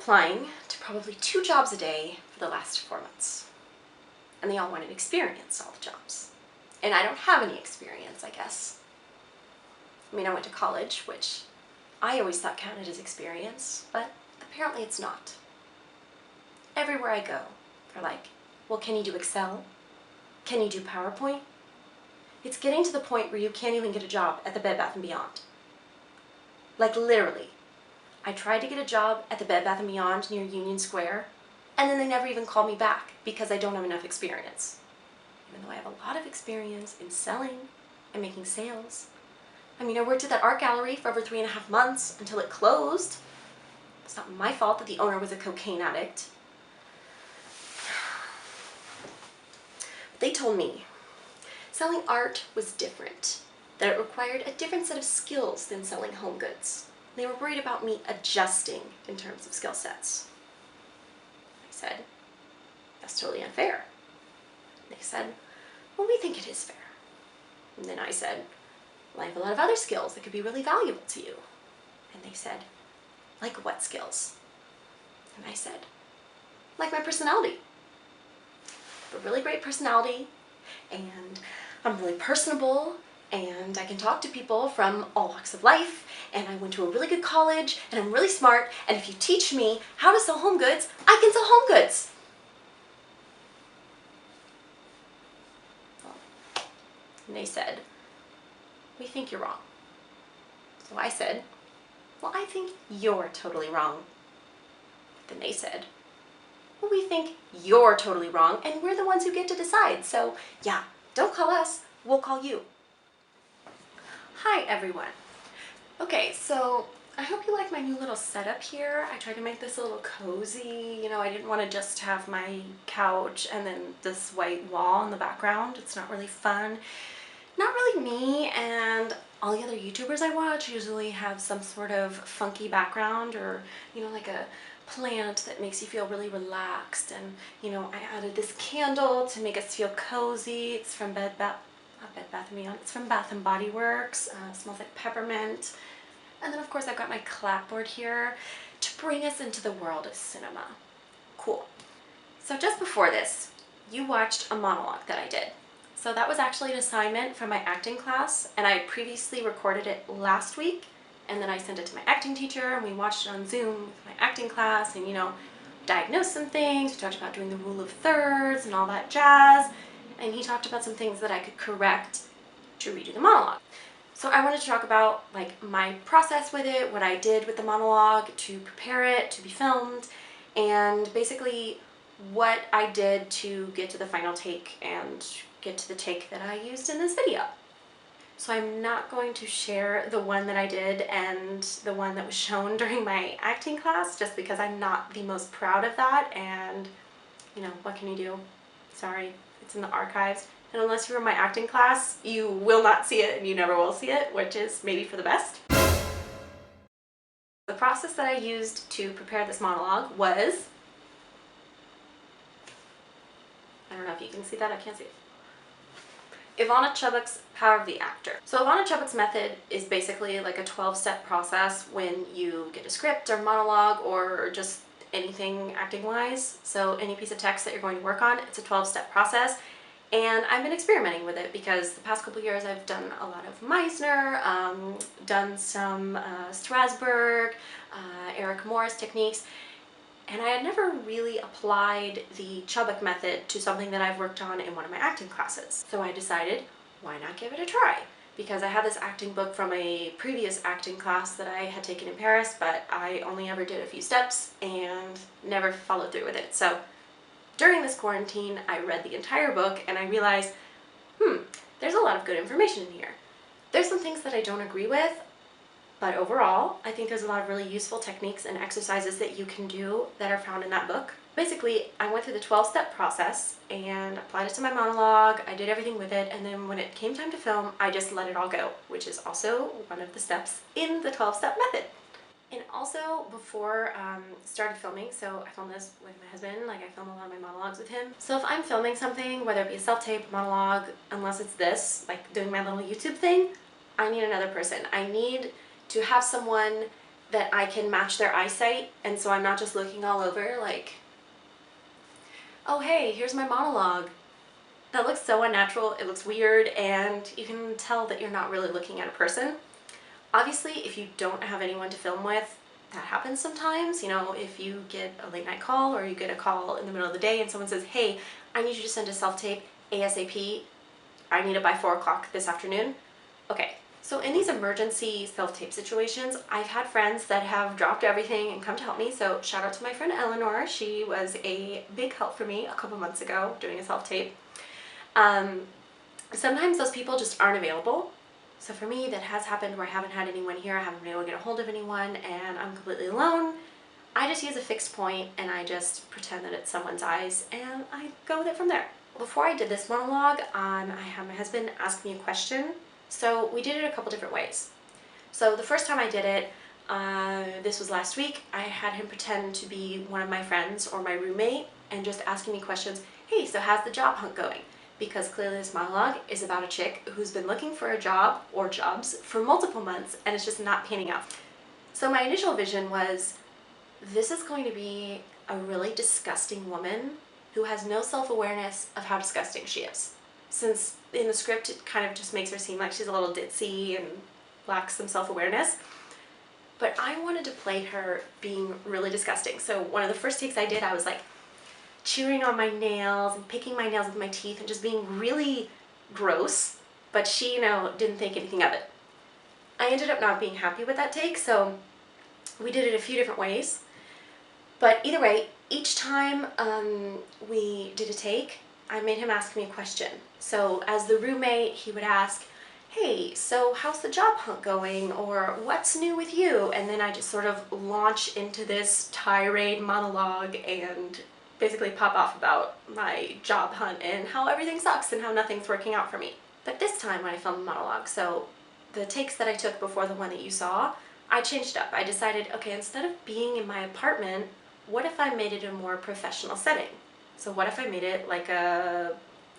applying to probably 2 jobs a day for the last 4 months. And they all wanted experience, all the jobs. And I don't have any experience, I guess. I mean, I went to college, which I always thought counted as experience, but apparently it's not. Everywhere I go, they're like, well, can you do Excel? Can you do PowerPoint? It's getting to the point where you can't even get a job at the Bed Bath & Beyond. Like literally. I tried to get a job at the Bed Bath & Beyond near Union Square, and then they never even called me back because I don't have enough experience. Even though I have a lot of experience in selling and making sales. I mean, I worked at that art gallery for over 3.5 months until it closed. It's not my fault that the owner was a cocaine addict. But they told me selling art was different, that it required a different set of skills than selling home goods. They were worried about me adjusting in terms of skill sets. I said, that's totally unfair. They said, well, we think it is fair. And then I said, well, I have a lot of other skills that could be really valuable to you. And they said, like what skills? And I said, like my personality. I have a really great personality, and I'm really personable, and I can talk to people from all walks of life, and I went to a really good college, and I'm really smart, and if you teach me how to sell home goods, I can sell home goods. And they said, we think you're wrong. So I said, well, I think you're totally wrong. Then they said, well, we think you're totally wrong, and we're the ones who get to decide. So yeah, don't call us, we'll call you. Hi, everyone. Okay, so I hope you like my new little setup here. I tried to make this a little cozy. You know, I didn't want to just have my couch and then this white wall in the background. It's not really fun. Not really me, and all the other YouTubers I watch usually have some sort of funky background, or, you know, like a plant that makes you feel really relaxed. And, you know, I added this candle to make us feel cozy. It's from not Bed Bath & Beyond, it's from Bath & Body Works. It smells like peppermint. And then of course I've got my clapboard here to bring us into the world of cinema. Cool. So just before this, you watched a monologue that I did. So that was actually an assignment from my acting class, and I previously recorded it last week, and then I sent it to my acting teacher, and we watched it on Zoom with my acting class, and, you know, diagnosed some things. We talked about doing the rule of thirds and all that jazz, and he talked about some things that I could correct to redo the monologue. So I wanted to talk about, like, my process with it, what I did with the monologue to prepare it to be filmed, and basically what I did to get to the final take and get to the take that I used in this video. So I'm not going to share the one that I did and the one that was shown during my acting class, just because I'm not the most proud of that, and, you know, what can you do? Sorry, it's in the archives. And unless you're in my acting class, you will not see it, and you never will see it, which is maybe for the best. The process that I used to prepare this monologue was, I don't know if you can see that, I can't see it. Ivana Chubbuck's Power of the Actor. So Ivana Chubbuck's method is basically like a 12-step process when you get a script or monologue or just anything acting-wise. So any piece of text that you're going to work on, it's a 12-step process. And I've been experimenting with it because the past couple years I've done a lot of Meisner, done some Strasberg, Eric Morris techniques, and I had never really applied the Chubbuck method to something that I've worked on in one of my acting classes. So I decided, why not give it a try? Because I had this acting book from a previous acting class that I had taken in Paris, but I only ever did a few steps and never followed through with it. So during this quarantine, I read the entire book and I realized, there's a lot of good information in here. There's some things that I don't agree with, but overall, I think there's a lot of really useful techniques and exercises that you can do that are found in that book. Basically, I went through the 12-step process and applied it to my monologue. I did everything with it, and then when it came time to film, I just let it all go, which is also one of the steps in the 12-step method. And also, before I started filming, so I filmed this with my husband, like I film a lot of my monologues with him. So if I'm filming something, whether it be a self-tape, monologue, unless it's this, like doing my little YouTube thing, I need another person. I need to have someone that I can match their eyesight, and so I'm not just looking all over like, oh hey, here's my monologue. That looks so unnatural, it looks weird, and you can tell that you're not really looking at a person. Obviously, if you don't have anyone to film with, that happens sometimes. You know, if you get a late night call or you get a call in the middle of the day and someone says, hey, I need you to send a self-tape ASAP. I need it by 4 o'clock this afternoon. Okay, so in these emergency self-tape situations, I've had friends that have dropped everything and come to help me. So shout out to my friend Eleanor. She was a big help for me a couple months ago doing a self-tape. Sometimes those people just aren't available. So for me, that has happened where I haven't had anyone here, I haven't been able to get a hold of anyone, and I'm completely alone. I just use a fixed point and I just pretend that it's someone's eyes and I go with it from there. Before I did this monologue, I had my husband ask me a question. So we did it a couple different ways. So the first time I did it, this was last week, I had him pretend to be one of my friends or my roommate and just asking me questions. Hey, so how's the job hunt going? Because clearly this monologue is about a chick who's been looking for a job or jobs for multiple months and it's just not panning out. So my initial vision was, this is going to be a really disgusting woman who has no self-awareness of how disgusting she is. Since in the script it kind of just makes her seem like she's a little ditzy and lacks some self-awareness. But I wanted to play her being really disgusting. So one of the first takes I did, I was like, chewing on my nails and picking my nails with my teeth and just being really gross, but she, you know, didn't think anything of it. I ended up not being happy with that take, so we did it a few different ways. But either way, each time we did a take, I made him ask me a question. So as the roommate, he would ask, hey, so how's the job hunt going? Or what's new with you? And then I just sort of launch into this tirade monologue and basically pop off about my job hunt and how everything sucks and how nothing's working out for me. But this time when I filmed the monologue, so the takes that I took before the one that you saw, I changed up. I decided, okay, instead of being in my apartment, what if I made it a more professional setting? So what if I made it like an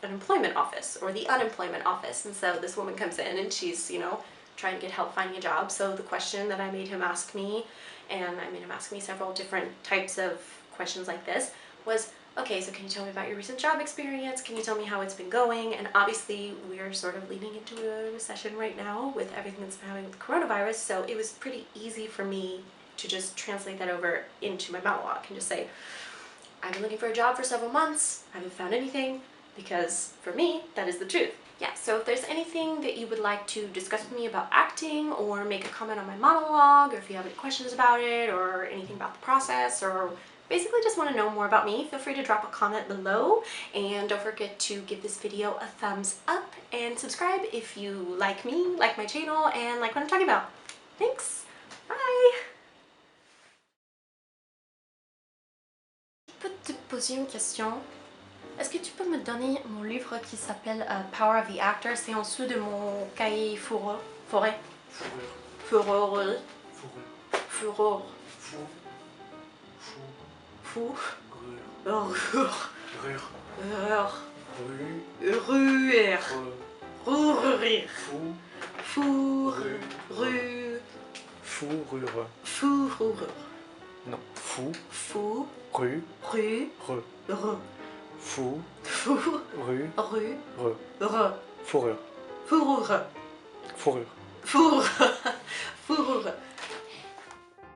employment office or the unemployment office? And so this woman comes in and she's, you know, trying to get help finding a job. So the question that I made him ask me, and I made him ask me several different types of questions like this, was, okay, so can you tell me about your recent job experience? Can you tell me how it's been going? And obviously we're sort of leading into a recession right now with everything that's been happening with coronavirus, so it was pretty easy for me to just translate that over into my monologue and just say, I've been looking for a job for several months, I haven't found anything, because for me, that is the truth. Yeah, so if there's anything that you would like to discuss with me about acting or make a comment on my monologue, or if you have any questions about it or anything about the process, or basically just want to know more about me, feel free to drop a comment below, and don't forget to give this video a thumbs up and subscribe if you like me, like my channel, and like what I'm talking about. Thanks, bye! Je peux te poser une question? Est-ce que tu peux me donner mon livre qui s'appelle Power of the Actor? C'est en dessous de mon cahier fourrure. Forêt. Fourrure. Fourrure. Fou. Ruhr. Ruhr. Fourrure. Fourrure. Non, fou. Fou. Rue. Rue. Re. Re. Fou. Fou. Rue. Rue. Re. Re. Fourrure. Fourrure. Fourrure. Fourrure. Fourrure.